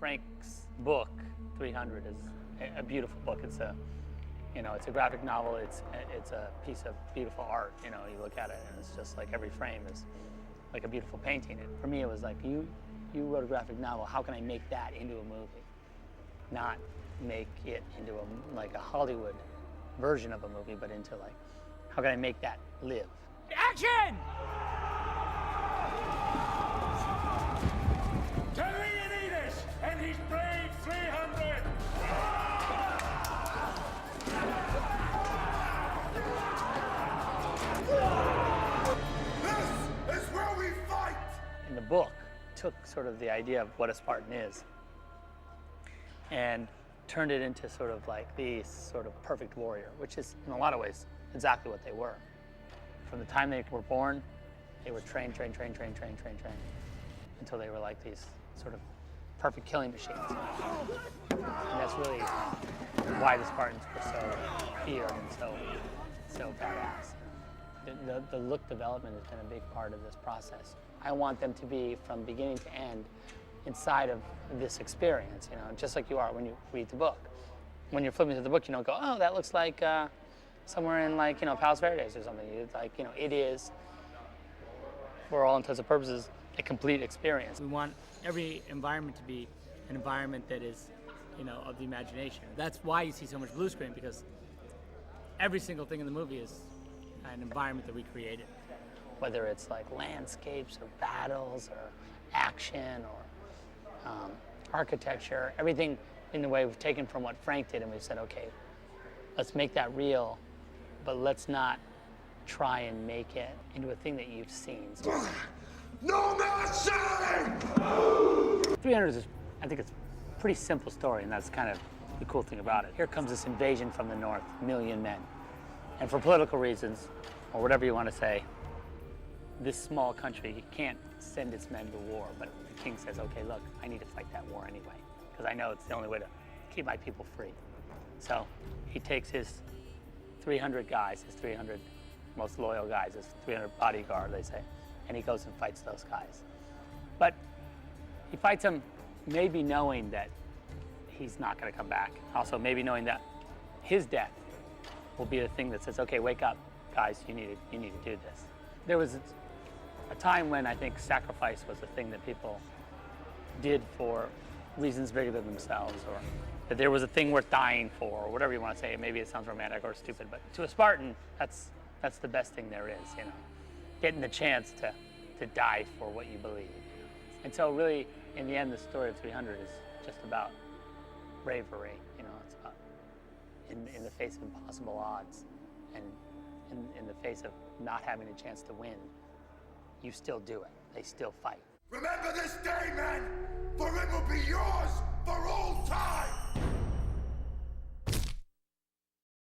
Frank's book, 300, is a beautiful book. It's a, it's a graphic novel. It's a piece of beautiful art. You look at it and it's just like every frame is like a beautiful painting. And for me, it was like, you wrote a graphic novel. How can I make that into a movie? Not make it into like a Hollywood version of a movie, but into like, how can I make that live? Action! To Leonidas and his brave 300! This is where we fight! In the book, took sort of the idea of what a Spartan is and turned it into sort of like the sort of perfect warrior, which is in a lot of ways exactly what they were. From the time they were born, they were trained until they were like these sort of perfect killing machines. And that's really why the Spartans were so feared and so badass. The look development has been a big part of this process. I want them to be, from beginning to end, inside of this experience, just like you are when you read the book. When you're flipping through the book, you don't go, oh, that looks like somewhere in like, Palos Verdes or something. It's like, it is, for all intents and purposes, a complete experience. We want every environment to be an environment that is, of the imagination. That's why you see so much blue screen, because every single thing in the movie is an environment that we created. Whether it's like landscapes or battles or action or architecture, everything in the way we've taken from what Frank did and we've said, okay, let's make that real, but let's not try and make it into a thing that you've seen. No mercy! 300 is, I think it's a pretty simple story, and that's kind of the cool thing about it. Here comes this invasion from the north, 1 million men. And for political reasons, or whatever you want to say, this small country can't send its men to war, but the king says, okay, look, I need to fight that war anyway, because I know it's the only way to keep my people free. So he takes his 300 guys, his 300 most loyal guys, his 300 bodyguard, they say, and he goes and fights those guys. But he fights them maybe knowing that he's not going to come back. Also maybe knowing that his death will be the thing that says, okay, wake up, guys, you need to do this. There was a time when I think sacrifice was a thing that people did for reasons bigger than themselves, or that there was a thing worth dying for, or whatever you want to say. Maybe it sounds romantic or stupid, but to a Spartan, that's the best thing there is, getting the chance to die for what you believe. And so really, in the end, the story of 300 is just about bravery. It's about in the face of impossible odds, and in the face of not having a chance to win, you still do it. They still fight. Remember this day, men!